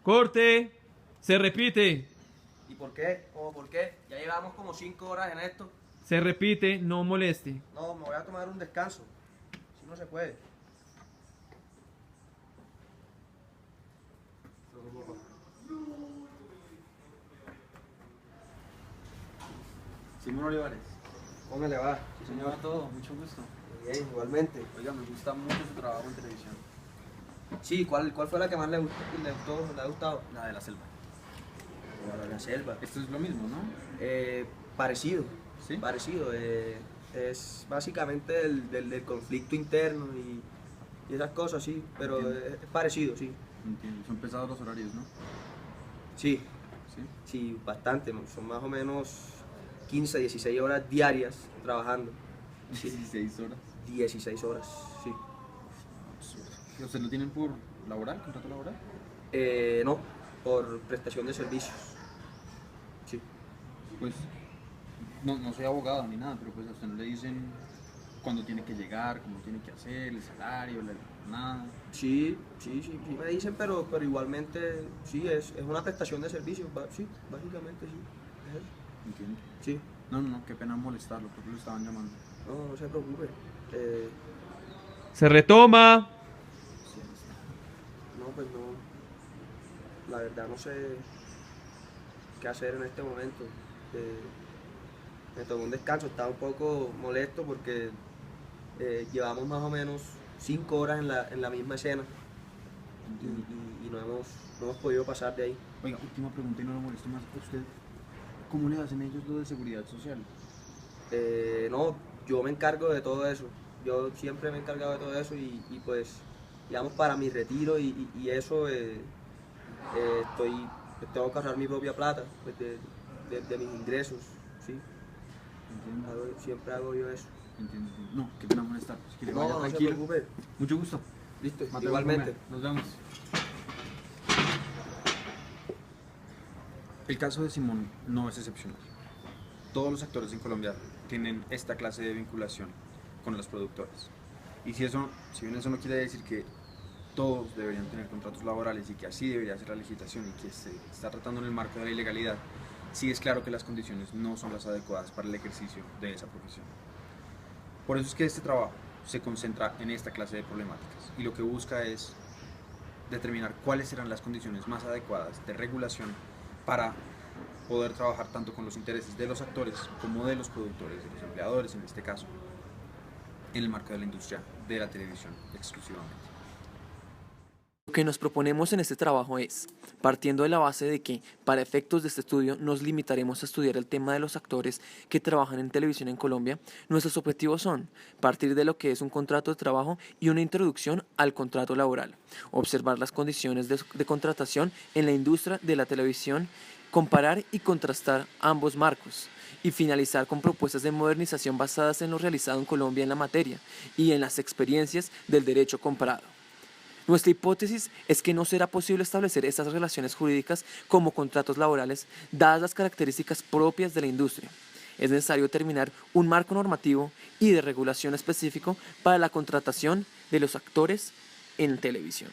Corte. Se repite. ¿Y por qué? ¿Cómo por qué? Ya llevamos como 5 horas en esto. Se repite, no moleste. No, me voy a tomar un descanso. Si no se puede. Simón Olivares. ¿Cómo me le va? Sí, señor, a todo, mucho gusto. Muy bien, igualmente. Oiga, me gusta mucho su trabajo en televisión. Sí, ¿cuál fue la que más le gustó, le ha gustado? La de la selva. La selva. Esto es lo mismo, ¿no? Parecido. ¿Sí? Parecido. Es básicamente del conflicto interno y esas cosas, sí. Pero Entiendo. es parecido, sí. Entiendo. Son pesados los horarios, ¿no? Sí, Sí. sí, bastante. Son más o menos 15, 16 horas diarias trabajando. 16 horas. 16 horas, sí. Absurdo. ¿Ustedes lo tienen por laboral, contrato laboral? No, por prestación de servicios. Sí. Pues, no soy abogado ni nada, pero pues a usted no le dicen cuándo tiene que llegar, cómo tiene que hacer, el salario, nada. Sí me dicen, pero igualmente sí, es una prestación de servicios, sí, básicamente sí. Es eso. Entiendo. Sí, No, qué pena molestarlo, porque lo estaban llamando. no se preocupe. Se retoma. Sí, ahí está. No, pues no, la verdad no sé qué hacer en este momento. Me tomé un descanso, estaba un poco molesto porque llevamos más o menos 5 horas en la misma escena Entiendo. y no hemos podido pasar de ahí. Oiga, última pregunta y no lo molesto más. ¿Usted cómo le hacen ellos lo de seguridad social? No, yo me encargo de todo eso. Yo siempre me he encargado de todo eso y pues, digamos, para mi retiro y eso, tengo que ahorrar mi propia plata, pues, de mis ingresos, ¿sí? Entiendo. Siempre hago yo eso. Entiendo. No, qué pena molestar. Que le No, vaya no se tranquilo. preocupe. Mucho gusto. Listo, Mateo igualmente. Gómez. Nos vemos. El caso de Simón no es excepcional. Todos los actores en Colombia tienen esta clase de vinculación con los productores. Y si bien eso no quiere decir que todos deberían tener contratos laborales y que así debería ser la legislación y que se está tratando en el marco de la ilegalidad, sí es claro que las condiciones no son las adecuadas para el ejercicio de esa profesión. Por eso es que este trabajo se concentra en esta clase de problemáticas y lo que busca es determinar cuáles serán las condiciones más adecuadas de regulación para poder trabajar tanto con los intereses de los actores como de los productores, de los empleadores en este caso, en el marco de la industria de la televisión exclusivamente. Lo que nos proponemos en este trabajo es, partiendo de la base de que, para efectos de este estudio, nos limitaremos a estudiar el tema de los actores que trabajan en televisión en Colombia, nuestros objetivos son partir de lo que es un contrato de trabajo y una introducción al contrato laboral, observar las condiciones de contratación en la industria de la televisión, comparar y contrastar ambos marcos, y finalizar con propuestas de modernización basadas en lo realizado en Colombia en la materia y en las experiencias del derecho comparado. Nuestra hipótesis es que no será posible establecer estas relaciones jurídicas como contratos laborales, dadas las características propias de la industria. Es necesario determinar un marco normativo y de regulación específico para la contratación de los actores en televisión.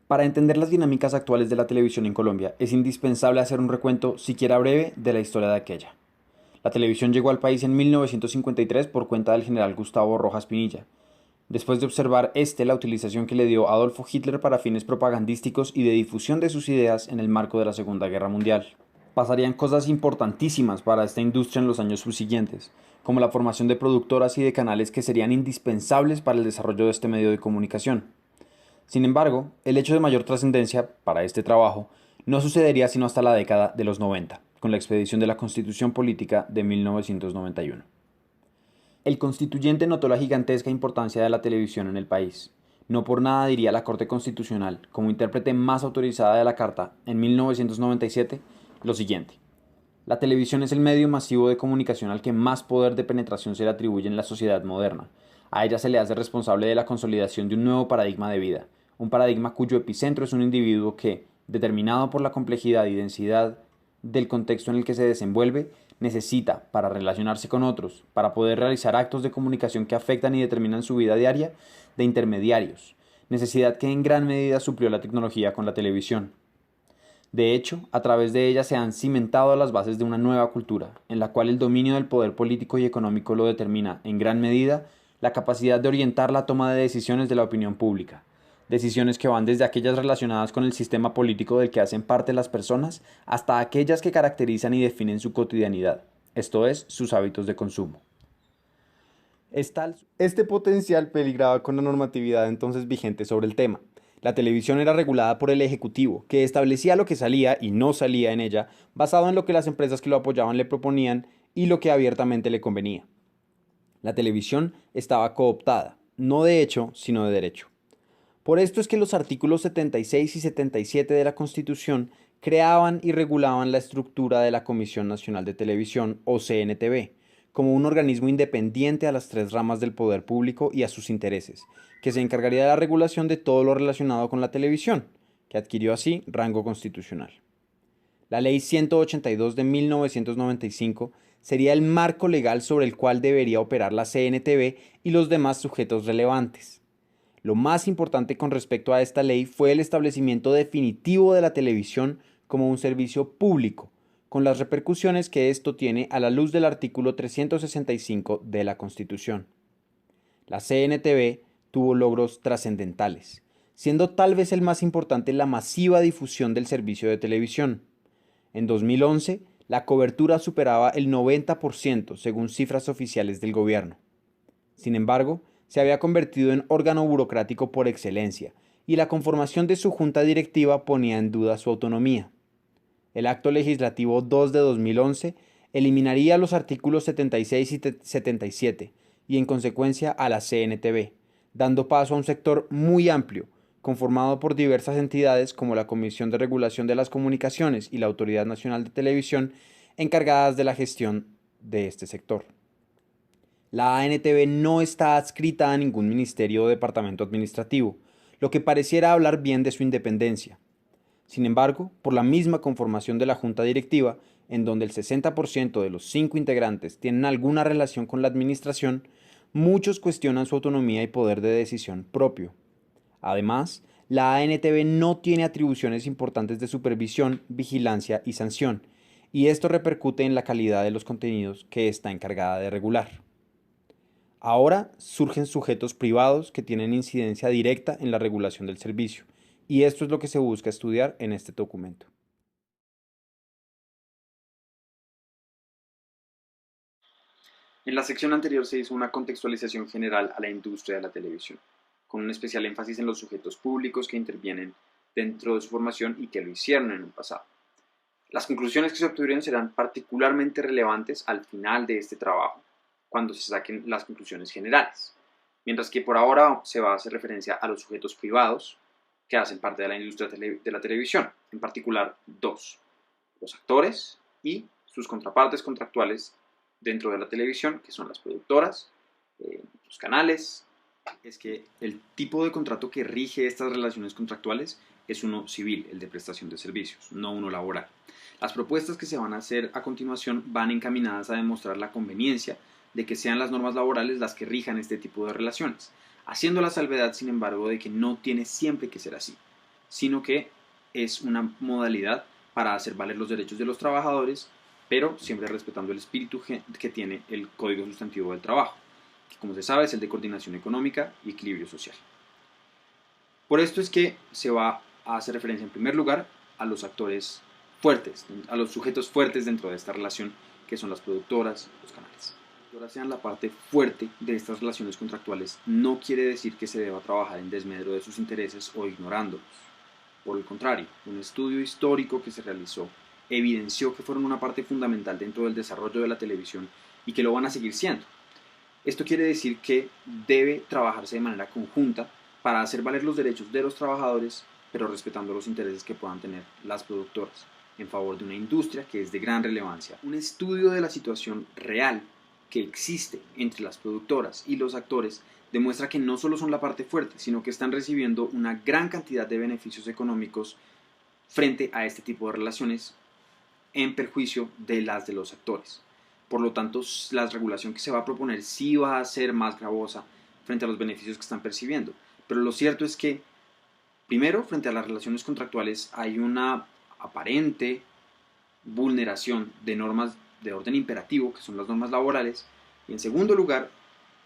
Para entender las dinámicas actuales de la televisión en Colombia, es indispensable hacer un recuento, siquiera breve, de la historia de aquella. La televisión llegó al país en 1953 por cuenta del general Gustavo Rojas Pinilla, después de observar la utilización que le dio Adolfo Hitler para fines propagandísticos y de difusión de sus ideas en el marco de la Segunda Guerra Mundial. Pasarían cosas importantísimas para esta industria en los años subsiguientes, como la formación de productoras y de canales que serían indispensables para el desarrollo de este medio de comunicación. Sin embargo, el hecho de mayor trascendencia para este trabajo no sucedería sino hasta la década de los 90, con la expedición de la Constitución Política de 1991. El constituyente notó la gigantesca importancia de la televisión en el país. No por nada diría la Corte Constitucional, como intérprete más autorizada de la Carta, en 1997, lo siguiente: la televisión es el medio masivo de comunicación al que más poder de penetración se le atribuye en la sociedad moderna. A ella se le hace responsable de la consolidación de un nuevo paradigma de vida, un paradigma cuyo epicentro es un individuo que, determinado por la complejidad y densidad del contexto en el que se desenvuelve, necesita, para relacionarse con otros, para poder realizar actos de comunicación que afectan y determinan su vida diaria, de intermediarios, necesidad que en gran medida suplió la tecnología con la televisión. De hecho, a través de ella se han cimentado las bases de una nueva cultura, en la cual el dominio del poder político y económico lo determina, en gran medida, la capacidad de orientar la toma de decisiones de la opinión pública. Decisiones que van desde aquellas relacionadas con el sistema político del que hacen parte las personas hasta aquellas que caracterizan y definen su cotidianidad, esto es, sus hábitos de consumo. Este potencial peligraba con la normatividad entonces vigente sobre el tema. La televisión era regulada por el Ejecutivo, que establecía lo que salía y no salía en ella, basado en lo que las empresas que lo apoyaban le proponían y lo que abiertamente le convenía. La televisión estaba cooptada, no de hecho, sino de derecho. Por esto es que los artículos 76 y 77 de la Constitución creaban y regulaban la estructura de la Comisión Nacional de Televisión, o CNTV, como un organismo independiente a las tres ramas del poder público y a sus intereses, que se encargaría de la regulación de todo lo relacionado con la televisión, que adquirió así rango constitucional. La Ley 182 de 1995 sería el marco legal sobre el cual debería operar la CNTV y los demás sujetos relevantes. Lo más importante con respecto a esta ley fue el establecimiento definitivo de la televisión como un servicio público, con las repercusiones que esto tiene a la luz del artículo 365 de la Constitución. La CNTV tuvo logros trascendentales, siendo tal vez el más importante la masiva difusión del servicio de televisión. En 2011, la cobertura superaba el 90% según cifras oficiales del gobierno. Sin embargo, se había convertido en órgano burocrático por excelencia, y la conformación de su junta directiva ponía en duda su autonomía. El Acto Legislativo 2 de 2011 eliminaría los artículos 76 y 77, y en consecuencia a la CNTV, dando paso a un sector muy amplio, conformado por diversas entidades como la Comisión de Regulación de las Comunicaciones y la Autoridad Nacional de Televisión, encargadas de la gestión de este sector. La ANTV no está adscrita a ningún ministerio o departamento administrativo, lo que pareciera hablar bien de su independencia. Sin embargo, por la misma conformación de la junta directiva, en donde el 60% de los 5 integrantes tienen alguna relación con la administración, muchos cuestionan su autonomía y poder de decisión propio. Además, la ANTV no tiene atribuciones importantes de supervisión, vigilancia y sanción, y esto repercute en la calidad de los contenidos que está encargada de regular. Ahora surgen sujetos privados que tienen incidencia directa en la regulación del servicio, y esto es lo que se busca estudiar en este documento. En la sección anterior se hizo una contextualización general a la industria de la televisión, con un especial énfasis en los sujetos públicos que intervienen dentro de su formación y que lo hicieron en el pasado. Las conclusiones que se obtuvieron serán particularmente relevantes al final de este trabajo, cuando se saquen las conclusiones generales, mientras que por ahora se va a hacer referencia a los sujetos privados que hacen parte de la industria de la televisión, en particular dos: los actores y sus contrapartes contractuales dentro de la televisión, que son las productoras, los canales. Es que el tipo de contrato que rige estas relaciones contractuales es uno civil, el de prestación de servicios, no uno laboral. Las propuestas que se van a hacer a continuación van encaminadas a demostrar la conveniencia de que sean las normas laborales las que rijan este tipo de relaciones, haciendo la salvedad, sin embargo, de que no tiene siempre que ser así, sino que es una modalidad para hacer valer los derechos de los trabajadores, pero siempre respetando el espíritu que tiene el Código Sustantivo del Trabajo, que, como se sabe, es el de coordinación económica y equilibrio social. Por esto es que se va a hacer referencia en primer lugar a los actores fuertes, a los sujetos fuertes dentro de esta relación, que son las productoras, los canales. Que las productoras sean la parte fuerte de estas relaciones contractuales no quiere decir que se deba trabajar en desmedro de sus intereses o ignorándolos. Por el contrario, un estudio histórico que se realizó evidenció que fueron una parte fundamental dentro del desarrollo de la televisión y que lo van a seguir siendo. Esto quiere decir que debe trabajarse de manera conjunta para hacer valer los derechos de los trabajadores, pero respetando los intereses que puedan tener las productoras, en favor de una industria que es de gran relevancia. Un estudio de la situación real que existe entre las productoras y los actores demuestra que no solo son la parte fuerte, sino que están recibiendo una gran cantidad de beneficios económicos frente a este tipo de relaciones en perjuicio de las de los actores. Por lo tanto, la regulación que se va a proponer sí va a ser más gravosa frente a los beneficios que están percibiendo. Pero lo cierto es que, primero, frente a las relaciones contractuales hay una aparente vulneración de normas de orden imperativo, que son las normas laborales, y en segundo lugar,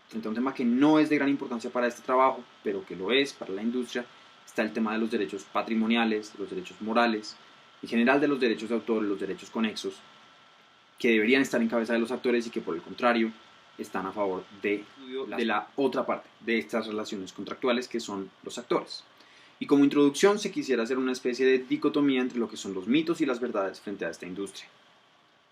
frente a un tema que no es de gran importancia para este trabajo, pero que lo es para la industria, está el tema de los derechos patrimoniales, de los derechos morales, en general de los derechos de autor, los derechos conexos, que deberían estar en cabeza de los actores y que por el contrario están a favor de la otra parte de estas relaciones contractuales, que son los actores. Y como introducción se quisiera hacer una especie de dicotomía entre lo que son los mitos y las verdades frente a esta industria.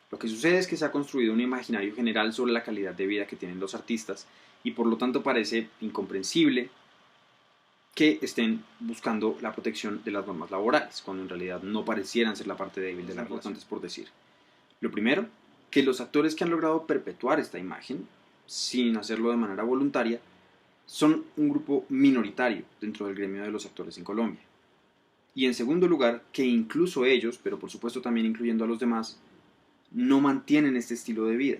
Lo que sucede es que se ha construido un imaginario general sobre la calidad de vida que tienen los artistas y por lo tanto parece incomprensible que estén buscando la protección de las normas laborales, cuando en realidad no parecieran ser la parte débil de las relaciones, por decir. Lo primero, que los actores que han logrado perpetuar esta imagen, sin hacerlo de manera voluntaria, son un grupo minoritario dentro del gremio de los actores en Colombia. Y en segundo lugar, que incluso ellos, pero por supuesto también incluyendo a los demás, no mantienen este estilo de vida.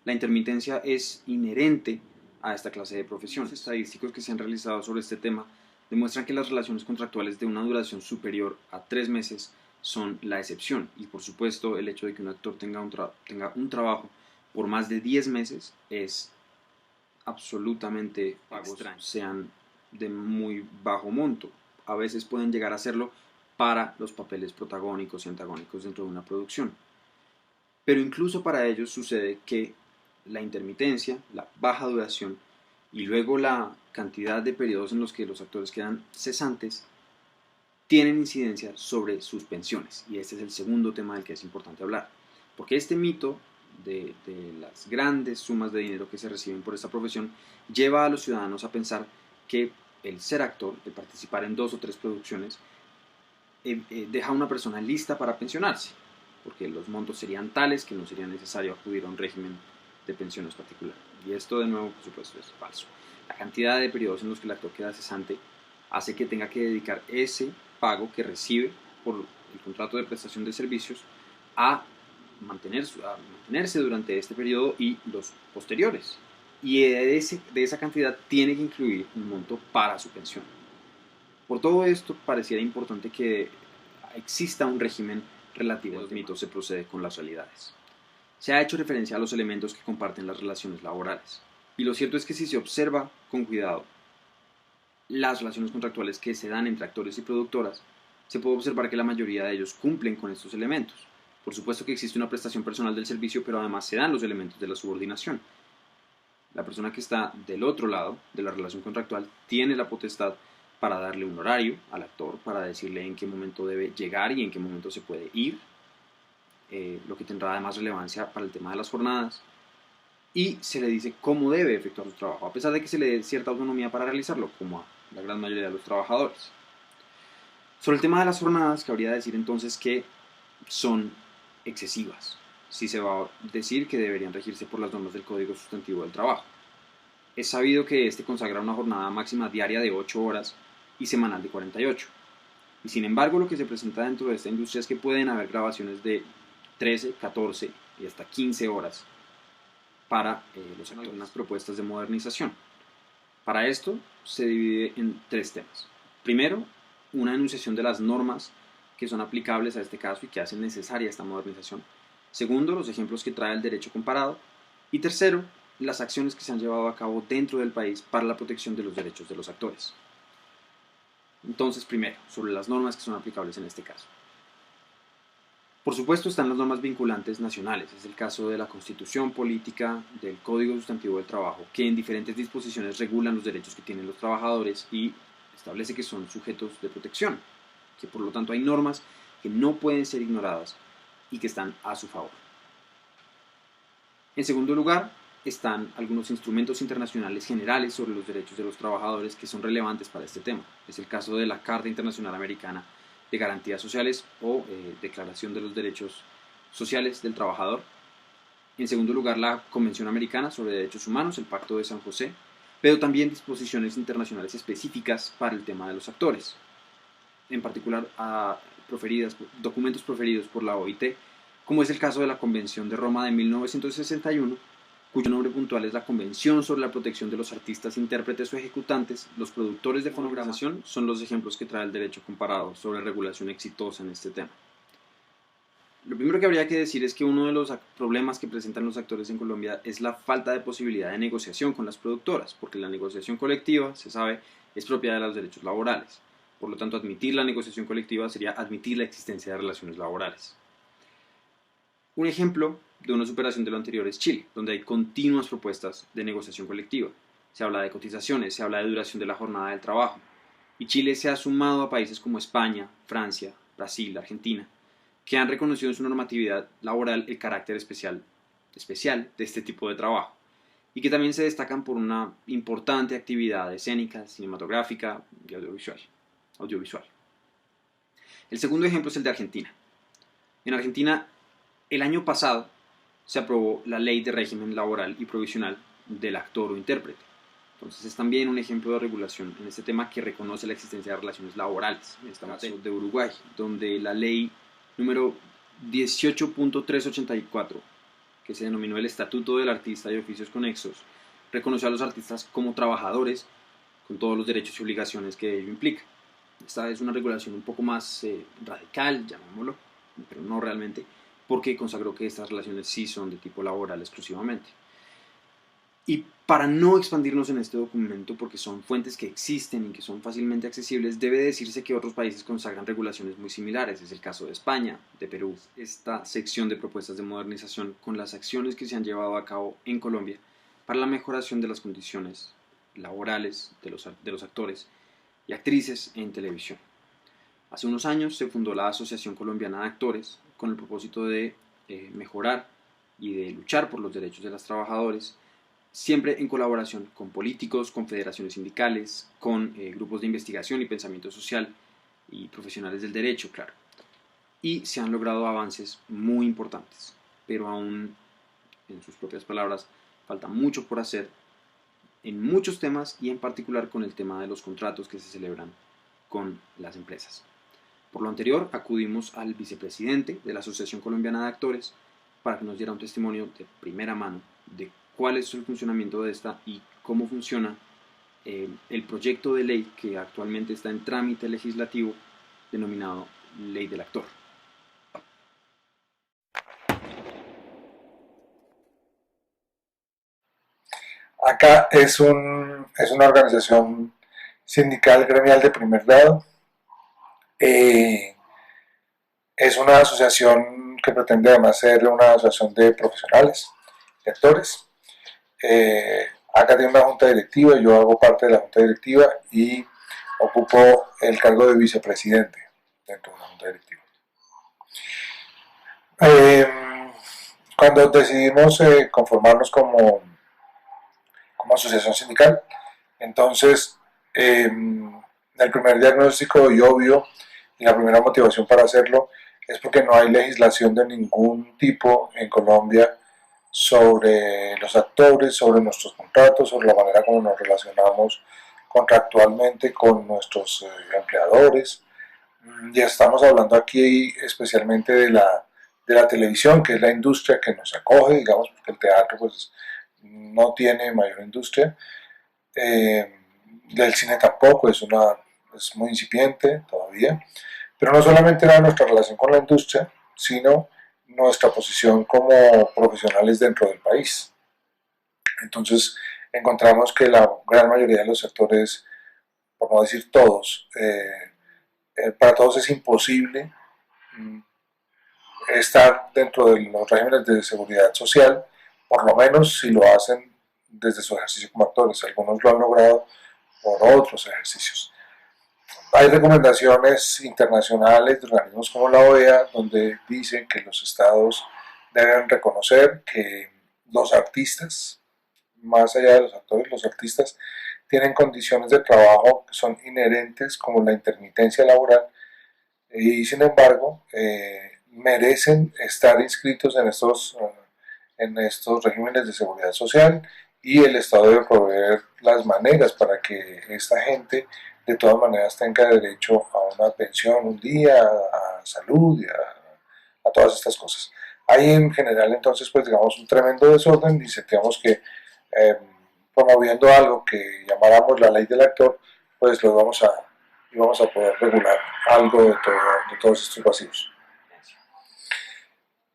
La intermitencia es inherente a esta clase de profesión. Los estadísticos que se han realizado sobre este tema demuestran que las relaciones contractuales de una duración superior a 3 meses son la excepción. Y por supuesto el hecho de que un actor tenga un trabajo por más de 10 meses es absolutamente extraño. Sean de muy bajo monto. A veces pueden llegar a serlo para los papeles protagónicos y antagónicos dentro de una producción. Pero incluso para ellos sucede que la intermitencia, la baja duración y luego la cantidad de periodos en los que los actores quedan cesantes tienen incidencia sobre sus pensiones. Y este es el segundo tema del que es importante hablar. Porque este mito de las grandes sumas de dinero que se reciben por esta profesión lleva a los ciudadanos a pensar que el ser actor, el participar en 2 o 3 producciones, deja a una persona lista para pensionarse, porque los montos serían tales que no sería necesario acudir a un régimen de pensiones particular. Y esto de nuevo, por supuesto, es falso. La cantidad de periodos en los que el actor queda cesante hace que tenga que dedicar ese pago que recibe por el contrato de prestación de servicios a mantenerse durante este periodo y los posteriores. Y de esa cantidad tiene que incluir un monto para su pensión. Por todo esto, pareciera importante que exista un régimen relativo a los mitos. Se procede con las realidades. Se ha hecho referencia a los elementos que comparten las relaciones laborales. Y lo cierto es que si se observa con cuidado las relaciones contractuales que se dan entre actores y productoras, se puede observar que la mayoría de ellos cumplen con estos elementos. Por supuesto que existe una prestación personal del servicio, pero además se dan los elementos de la subordinación. La persona que está del otro lado de la relación contractual tiene la potestad para darle un horario al actor, para decirle en qué momento debe llegar y en qué momento se puede ir, lo que tendrá además relevancia para el tema de las jornadas, y se le dice cómo debe efectuar su trabajo, a pesar de que se le dé cierta autonomía para realizarlo, como a la gran mayoría de los trabajadores. Sobre el tema de las jornadas, cabría decir entonces que son excesivas. Sí se va a decir que deberían regirse por las normas del Código Sustantivo del Trabajo. Es sabido que este consagra una jornada máxima diaria de 8 horas y semanal de 48. Y sin embargo, lo que se presenta dentro de esta industria es que pueden haber grabaciones de 13, 14 y hasta 15 horas para los actores, unas propuestas de modernización. Para esto se divide en 3 temas. Primero, una enunciación de las normas que son aplicables a este caso y que hacen necesaria esta modernización. Segundo, los ejemplos que trae el derecho comparado. Y tercero, las acciones que se han llevado a cabo dentro del país para la protección de los derechos de los actores. Entonces, primero, sobre las normas que son aplicables en este caso. Por supuesto están las normas vinculantes nacionales, es el caso de la Constitución Política, del Código Sustantivo del Trabajo, que en diferentes disposiciones regulan los derechos que tienen los trabajadores y establece que son sujetos de protección, que por lo tanto hay normas que no pueden ser ignoradas y que están a su favor. En segundo lugar, están algunos instrumentos internacionales generales sobre los derechos de los trabajadores que son relevantes para este tema. Es el caso de la Carta Internacional Americana de Garantías Sociales o Declaración de los Derechos Sociales del Trabajador. En segundo lugar, la Convención Americana sobre Derechos Humanos, el Pacto de San José, pero también disposiciones internacionales específicas para el tema de los actores, en particular documentos proferidos por la OIT, como es el caso de la Convención de Roma de 1961, cuyo nombre puntual es la Convención sobre la Protección de los Artistas, Intérpretes o Ejecutantes. Los productores de fonogramación son los ejemplos que trae el derecho comparado sobre regulación exitosa en este tema. Lo primero que habría que decir es que uno de los problemas que presentan los actores en Colombia es la falta de posibilidad de negociación con las productoras, porque la negociación colectiva, se sabe, es propiedad de los derechos laborales. Por lo tanto, admitir la negociación colectiva sería admitir la existencia de relaciones laborales. Un ejemplo de una superación de lo anterior es Chile, donde hay continuas propuestas de negociación colectiva. Se habla de cotizaciones, se habla de duración de la jornada del trabajo. Y Chile se ha sumado a países como España, Francia, Brasil, Argentina, que han reconocido en su normatividad laboral el carácter especial de este tipo de trabajo, y que también se destacan por una importante actividad escénica, cinematográfica y audiovisual. El segundo ejemplo es el de Argentina. En Argentina, el año pasado se aprobó la Ley de Régimen Laboral y Provisional del Actor o Intérprete. Entonces es también un ejemplo de regulación en este tema que reconoce la existencia de relaciones laborales. En este caso de Uruguay, donde la ley número 18.384, que se denominó el Estatuto del Artista y Oficios Conexos, reconoció a los artistas como trabajadores con todos los derechos y obligaciones que ello implica. Esta es una regulación un poco más radical, llamémoslo, pero no realmente, porque consagró que estas relaciones sí son de tipo laboral exclusivamente. Y para no expandirnos en este documento, porque son fuentes que existen y que son fácilmente accesibles, debe decirse que otros países consagran regulaciones muy similares. Es el caso de España, de Perú. Esta sección de propuestas de modernización con las acciones que se han llevado a cabo en Colombia para la mejoración de las condiciones laborales de los actores y actrices en televisión. Hace unos años se fundó la Asociación Colombiana de Actores con el propósito de mejorar y de luchar por los derechos de los trabajadores, siempre en colaboración con políticos, con federaciones sindicales, con grupos de investigación y pensamiento social y profesionales del derecho, claro. Y se han logrado avances muy importantes, pero aún, en sus propias palabras, falta mucho por hacer en muchos temas y en particular con el tema de los contratos que se celebran con las empresas. Por lo anterior, acudimos al vicepresidente de la Asociación Colombiana de Actores para que nos diera un testimonio de primera mano de cuál es el funcionamiento de esta y cómo funciona el proyecto de ley que actualmente está en trámite legislativo denominado Ley del Actor. Acá es una organización sindical gremial de primer grado. Es una asociación que pretende además ser una asociación de profesionales, de actores. Acá tiene una junta directiva, yo hago parte de la junta directiva y ocupo el cargo de vicepresidente dentro de la junta directiva. Cuando decidimos conformarnos como asociación sindical, entonces el primer diagnóstico y obvio y la primera motivación para hacerlo es porque no hay legislación de ningún tipo en Colombia sobre los actores, sobre nuestros contratos, sobre la manera como nos relacionamos contractualmente con nuestros empleadores. Ya estamos hablando aquí especialmente de la televisión, que es la industria que nos acoge, digamos, porque el teatro pues no tiene mayor industria. Del cine tampoco, es muy incipiente todavía. Pero no solamente era nuestra relación con la industria, sino nuestra posición como profesionales dentro del país. Entonces encontramos que la gran mayoría de los sectores, por no decir todos, para todos es imposible estar dentro de los regímenes de seguridad social, por lo menos si lo hacen desde su ejercicio como actores. Algunos lo han logrado por otros ejercicios. Hay recomendaciones internacionales de organismos como la OEA donde dicen que los estados deben reconocer que los artistas, más allá de los actores, los artistas tienen condiciones de trabajo que son inherentes como la intermitencia laboral y sin embargo merecen estar inscritos en estos regímenes de seguridad social y el Estado debe proveer las maneras para que esta gente de todas maneras tenga derecho a una pensión un día, a salud y a todas estas cosas. Hay en general entonces pues digamos un tremendo desorden y sentíamos que promoviendo algo que llamáramos la ley del actor pues íbamos a poder regular algo de todos estos vacíos.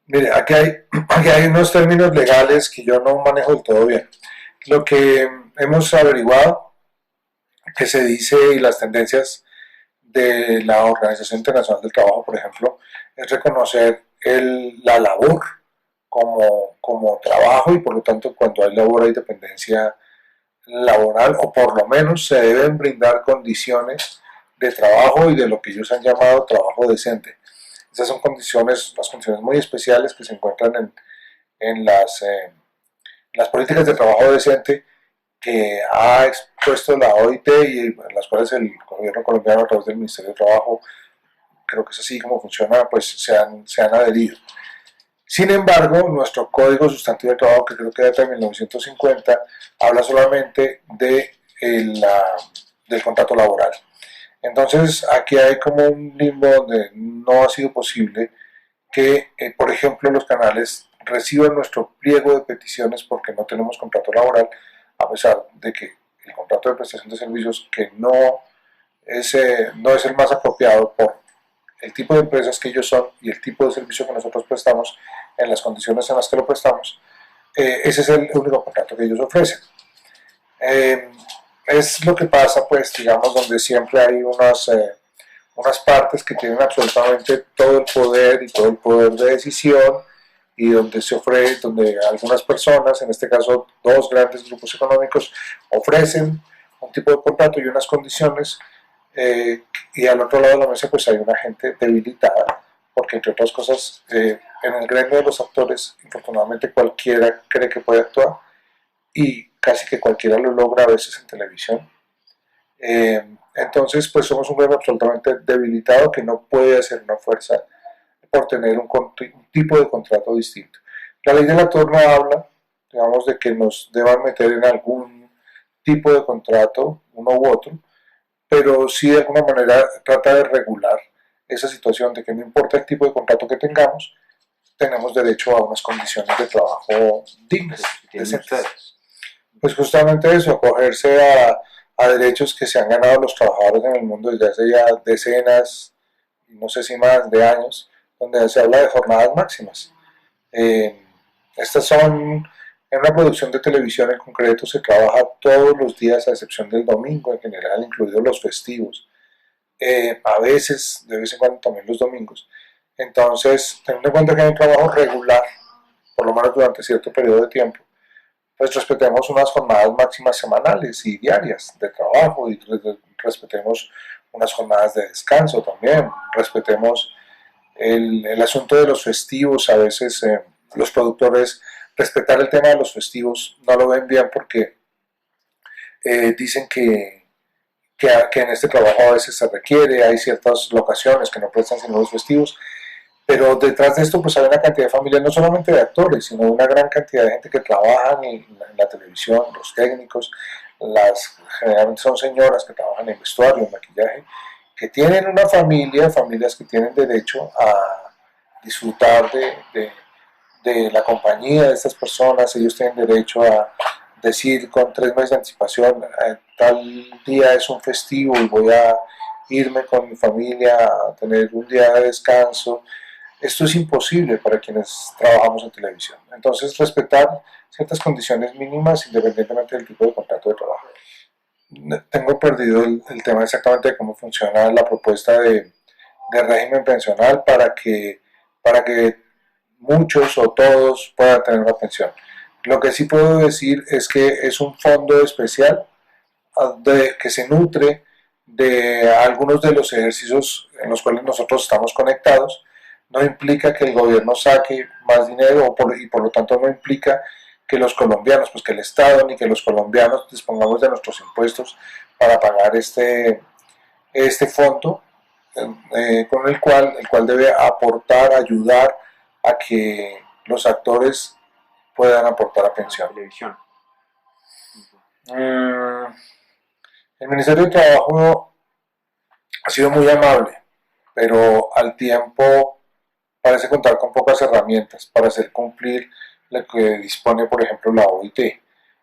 Mire, aquí hay unos términos legales que yo no manejo del todo bien. Lo que hemos averiguado que se dice y las tendencias de la Organización Internacional del Trabajo, por ejemplo, es reconocer la labor como trabajo y por lo tanto cuando hay labor hay dependencia laboral o por lo menos se deben brindar condiciones de trabajo y de lo que ellos han llamado trabajo decente. Esas son las condiciones muy especiales que se encuentran en las políticas de trabajo decente que ha expuesto la OIT y en las cuales el gobierno colombiano a través del Ministerio de Trabajo, creo que es así como funciona, pues se han adherido. Sin embargo, nuestro Código Sustantivo de Trabajo, que creo que data de 1950, habla solamente del contrato laboral. Entonces, aquí hay como un limbo donde no ha sido posible que, por ejemplo, los canales reciban nuestro pliego de peticiones porque no tenemos contrato laboral, a pesar de que el contrato de prestación de servicios, que no es el más apropiado por el tipo de empresas que ellos son y el tipo de servicio que nosotros prestamos en las condiciones en las que lo prestamos, ese es el único contrato que ellos ofrecen. Es lo que pasa, pues, digamos, donde siempre hay unas partes que tienen absolutamente todo el poder y todo el poder de decisión y donde algunas personas, en este caso dos grandes grupos económicos, ofrecen un tipo de contrato y unas condiciones y al otro lado de la mesa pues hay una gente debilitada porque entre otras cosas en el gremio de los actores infortunadamente cualquiera cree que puede actuar y casi que cualquiera lo logra a veces en televisión. Entonces pues somos un gremio absolutamente debilitado que no puede hacer una fuerza por tener un tipo de contrato distinto. La ley del actor no habla, digamos, de que nos deban meter en algún tipo de contrato, uno u otro, pero sí de alguna manera trata de regular esa situación de que no importa el tipo de contrato que tengamos, tenemos derecho a unas condiciones de trabajo dignas, decentes. Pues justamente eso, acogerse a derechos que se han ganado los trabajadores en el mundo desde hace ya decenas, no sé si más, de años, donde se habla de jornadas máximas. Estas son, en una producción de televisión en concreto, se trabaja todos los días a excepción del domingo, en general, incluidos los festivos. A veces, de vez en cuando también los domingos. Entonces, teniendo en cuenta que hay un trabajo regular, por lo menos durante cierto periodo de tiempo, pues respetemos unas jornadas máximas semanales y diarias de trabajo y respetemos unas jornadas de descanso también, respetemos el asunto de los festivos. A veces los productores respetar el tema de los festivos no lo ven bien porque dicen que en este trabajo a veces se requiere, hay ciertas locaciones que no prestan sino los festivos, pero detrás de esto pues hay una cantidad de familias, no solamente de actores, sino una gran cantidad de gente que trabaja en la televisión, los técnicos, generalmente son señoras que trabajan en vestuario, en maquillaje, que tienen una familias que tienen derecho a disfrutar de la compañía de estas personas. Ellos tienen derecho a decir con 3 meses de anticipación, tal día es un festivo y voy a irme con mi familia a tener un día de descanso. Esto es imposible para quienes trabajamos en televisión. Entonces, respetar ciertas condiciones mínimas independientemente del tipo de contrato de trabajo. Tengo perdido el tema exactamente de cómo funciona la propuesta de régimen pensional para para que muchos o todos puedan tener una pensión. Lo que sí puedo decir es que es un fondo especial que se nutre de algunos de los ejercicios en los cuales nosotros estamos conectados. No implica que el gobierno saque más dinero y por lo tanto no implica que los colombianos, pues que el Estado ni que los colombianos dispongamos de nuestros impuestos para pagar este fondo con el cual debe aportar, ayudar a que los actores puedan aportar a pensión. Televisión. El Ministerio de Trabajo ha sido muy amable, pero al tiempo parece contar con pocas herramientas para hacer cumplir lo que dispone, por ejemplo, la OIT.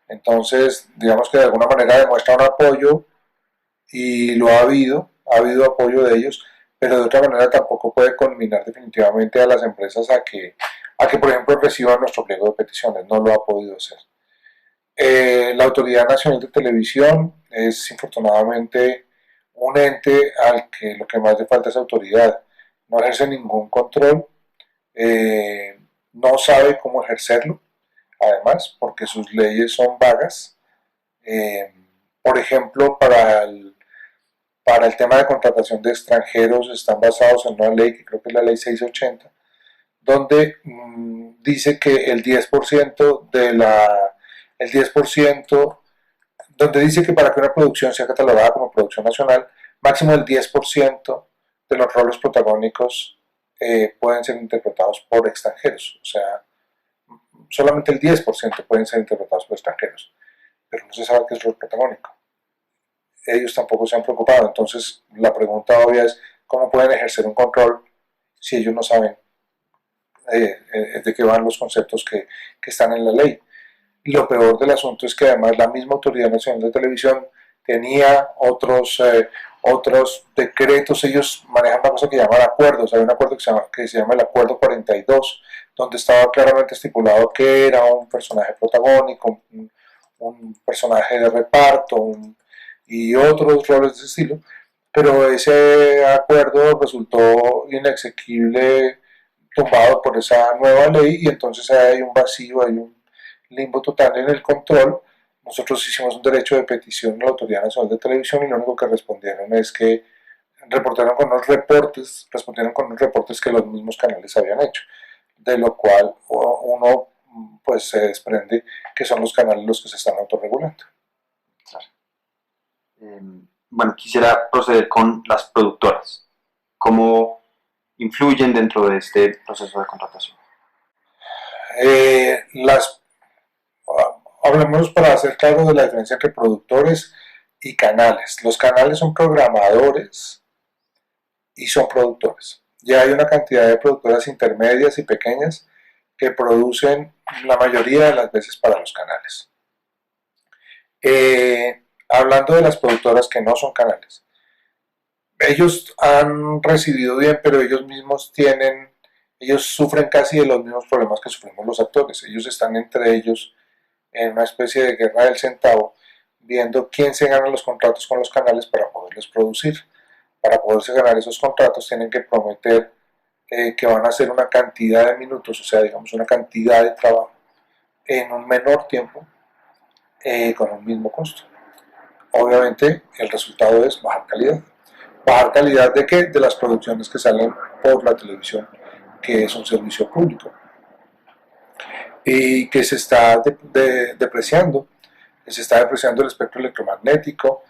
Entonces, digamos que de alguna manera demuestra un apoyo y ha habido apoyo de ellos, pero de otra manera tampoco puede conminar definitivamente a las empresas a que por ejemplo, reciban nuestro pliego de peticiones. No lo ha podido hacer. La Autoridad Nacional de Televisión es, infortunadamente, un ente al que lo que más le falta es autoridad. No ejerce ningún control, no sabe cómo ejercerlo, además, porque sus leyes son vagas. Por ejemplo, para el tema de contratación de extranjeros están basados en una ley que creo que es la ley 680, donde dice que el 10% donde dice que para que una producción sea catalogada como producción nacional, máximo el 10% de los roles protagónicos pueden ser interpretados por extranjeros. O sea, solamente el 10% pueden ser interpretados por extranjeros, pero no se sabe qué es rol protagónico. Ellos tampoco se han preocupado. Entonces, la pregunta obvia es, ¿cómo pueden ejercer un control si ellos no saben de qué van los conceptos que están en la ley? Y lo peor del asunto es que además la misma Autoridad Nacional de Televisión tenía otros decretos. Ellos manejan una cosa que llaman acuerdos. Hay un acuerdo que se llama el Acuerdo 42, donde estaba claramente estipulado que era un personaje protagónico, un personaje de reparto y otros roles de ese estilo, pero ese acuerdo resultó inexequible, tumbado por esa nueva ley, y entonces hay un vacío, hay un limbo total en el control. Nosotros hicimos un derecho de petición a la Autoridad Nacional de Televisión y lo único que respondieron es que respondieron con unos reportes que los mismos canales habían hecho, de lo cual uno pues se desprende que son los canales los que se están autorregulando. Bueno, quisiera proceder con las productoras. ¿Cómo influyen dentro de este proceso de contratación? Hablemos para hacer claro de la diferencia entre productores y canales. Los canales son programadores y son productores. Ya hay una cantidad de productoras intermedias y pequeñas que producen la mayoría de las veces para los canales. Hablando de las productoras que no son canales, ellos han recibido bien, pero ellos sufren casi de los mismos problemas que sufrimos los actores. Ellos están entre ellos en una especie de guerra del centavo, viendo quién se gana los contratos con los canales para poderles producir. Para poderse ganar esos contratos tienen que prometer que van a hacer una cantidad de minutos, o sea, digamos una cantidad de trabajo en un menor tiempo, con un mismo costo. Obviamente el resultado es bajar calidad. ¿Bajar calidad de qué? De las producciones que salen por la televisión, que es un servicio público y que se está depreciando. Se está depreciando el espectro electromagnético,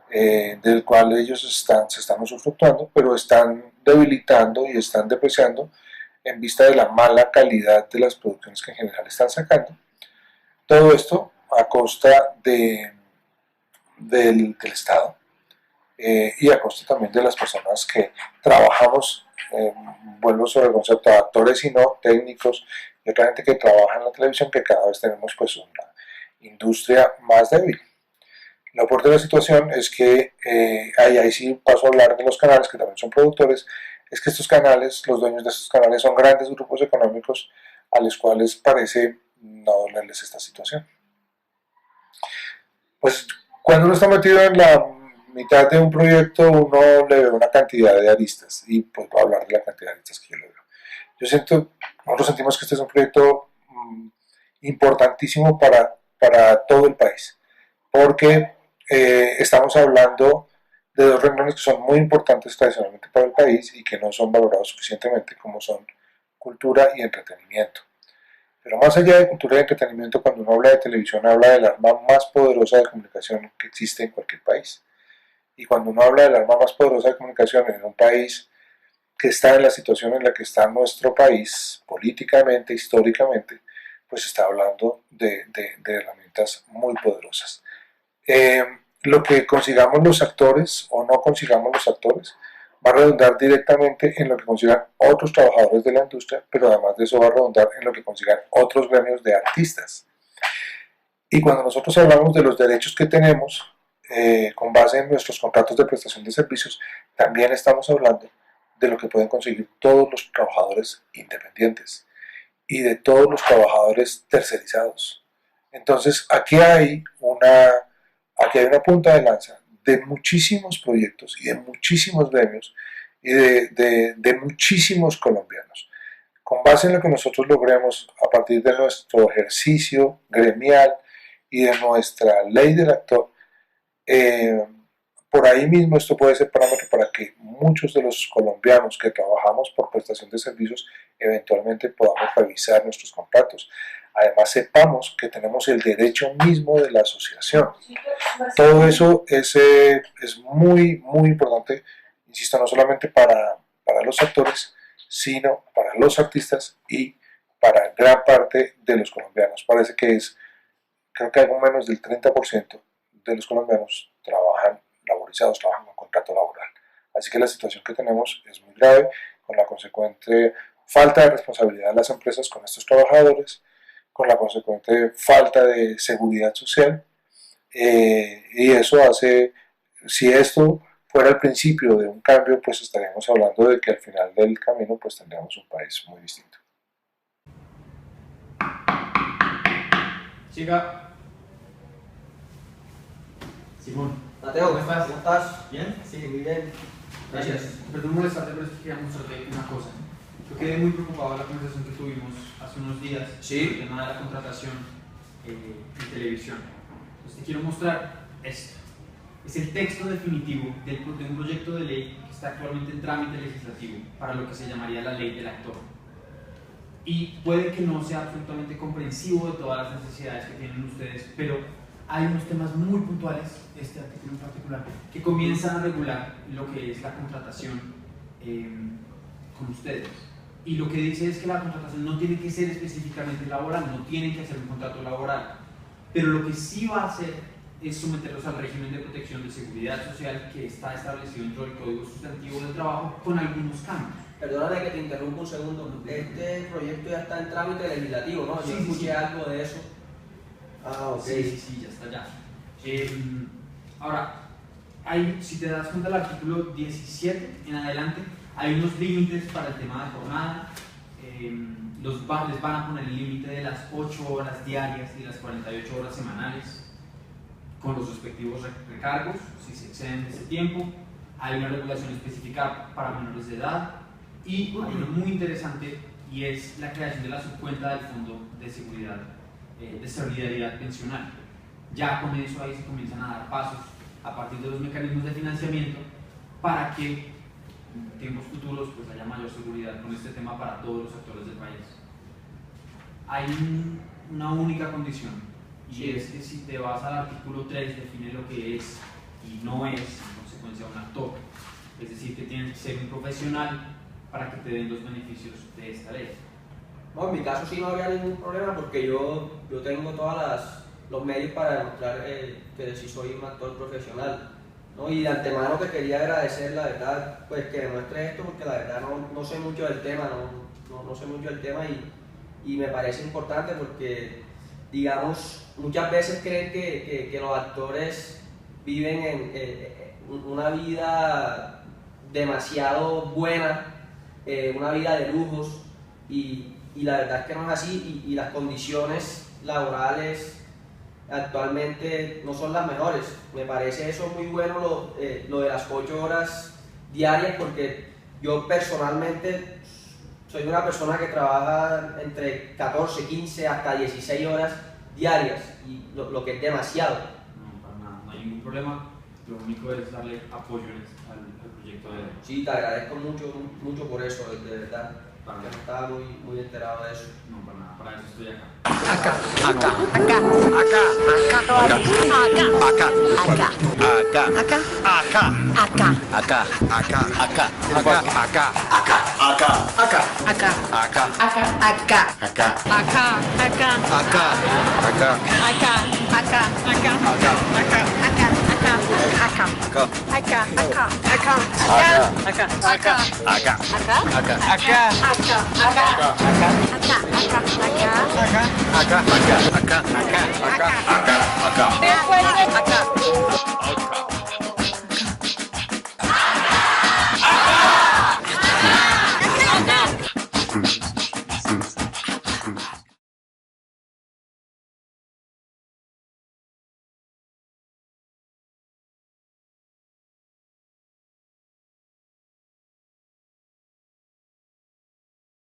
del cual ellos se están usufructuando, pero están debilitando y están depreciando en vista de la mala calidad de las producciones que en general están sacando. Todo esto a costa del Estado, y a costa también de las personas que trabajamos, vuelvo sobre el concepto de actores y no técnicos, y otra gente que trabaja en la televisión, que cada vez tenemos pues una industria más débil. Lo peor de la situación es que, ahí sí paso a hablar de los canales que también son productores, es que estos canales, los dueños de estos canales son grandes grupos económicos a los cuales parece no dolerles esta situación. Pues cuando uno está metido en la mitad de un proyecto, uno le ve una cantidad de aristas, y pues voy a hablar de la cantidad de aristas que yo le veo. Nosotros sentimos que este es un proyecto importantísimo para todo el país, porque estamos hablando de dos renglones que son muy importantes tradicionalmente para el país y que no son valorados suficientemente, como son cultura y entretenimiento. Pero más allá de cultura y entretenimiento, cuando uno habla de televisión, habla del arma más poderosa de comunicación que existe en cualquier país. Y cuando uno habla del arma más poderosa de comunicación en un país que está en la situación en la que está nuestro país, políticamente, históricamente, pues está hablando de herramientas muy poderosas. Lo que consigamos los actores o no consigamos los actores va a redundar directamente en lo que consigan otros trabajadores de la industria, pero además de eso va a redundar en lo que consigan otros gremios de artistas. Y cuando nosotros hablamos de los derechos que tenemos, con base en nuestros contratos de prestación de servicios, también estamos hablando de lo que pueden conseguir todos los trabajadores independientes y de todos los trabajadores tercerizados. Entonces, aquí hay una punta de lanza de muchísimos proyectos y de muchísimos gremios y de muchísimos colombianos. Con base en lo que nosotros logremos a partir de nuestro ejercicio gremial y de nuestra ley del actor, por ahí mismo esto puede ser parámetro para que muchos de los colombianos que trabajamos por prestación de servicios eventualmente podamos revisar nuestros contratos. Además sepamos que tenemos el derecho mismo de la asociación. Todo eso es muy, muy importante, insisto, no solamente para los actores, sino para los artistas y para gran parte de los colombianos. Parece que creo que algo menos del 30% de los colombianos trabajan con contrato laboral. Así que la situación que tenemos es muy grave, con la consecuente falta de responsabilidad de las empresas con estos trabajadores, con la consecuente falta de seguridad social, y eso hace, si esto fuera el principio de un cambio, pues estaríamos hablando de que al final del camino pues tendríamos un país muy distinto. Siga. Simón. Mateo, ¿cómo estás? ¿Cómo estás? ¿Bien? Sí, muy bien. Gracias. Perdón molestarte, pero es que quería mostrarte una cosa. Yo quedé muy preocupado de la conversación que tuvimos hace unos días sobre el tema de la contratación en televisión. Entonces te quiero mostrar esto. Es el texto definitivo de un proyecto de ley que está actualmente en trámite legislativo para lo que se llamaría la ley del actor. Y puede que no sea absolutamente comprensivo de todas las necesidades que tienen ustedes, pero hay unos temas muy puntuales, este artículo en particular, que comienzan a regular lo que es la contratación con ustedes. Y lo que dice es que la contratación no tiene que ser específicamente laboral, no tienen que hacer un contrato laboral, pero lo que sí va a hacer es someterlos al régimen de protección de seguridad social que está establecido dentro del Código Sustantivo del Trabajo con algunos cambios. Perdóname que te interrumpa un segundo. Este proyecto ya está en trámite legislativo, ¿no? Yo escuché algo de eso. Ah, ok. Sí, ya está ya. Ahora, si te das cuenta del artículo 17 en adelante, hay unos límites para el tema de jornada. Les van a poner el límite de las 8 horas diarias y las 48 horas semanales con los respectivos recargos, si se exceden de ese tiempo. Hay una regulación específica para menores de edad y hay uno muy interesante y es la creación de la subcuenta del Fondo de Seguridad de Solidaridad Pensional. Ya con eso ahí se comienzan a dar pasos a partir de los mecanismos de financiamiento para que en tiempos futuros pues haya mayor seguridad con este tema para todos los actores del país. Hay una única condición y es que si te vas al artículo 3 define lo que es y no es en consecuencia un actor, es decir, que tienes que ser un profesional para que te den los beneficios de esta ley. No, en mi caso sí no había ningún problema porque yo tengo todos los medios para demostrar que sí soy un actor profesional, ¿no? Y de antemano te quería agradecer, la verdad, pues que demuestre esto porque la verdad no sé mucho del tema, no sé mucho del tema y me parece importante porque, digamos, muchas veces creen que los actores viven en una vida demasiado buena, una vida de lujos y la verdad es que no es así y las condiciones laborales actualmente no son las mejores. Me parece eso muy bueno lo de las 8 horas diarias porque yo personalmente soy una persona que trabaja entre 14, 15 hasta 16 horas diarias, y lo que es demasiado. No, para nada, no hay ningún problema. Lo único es darle apoyo al proyecto de... Sí, te agradezco mucho, mucho por eso, de verdad. Para Que nada. no estaba muy enterado de eso. No, para nada, para eso estoy acá. Acá.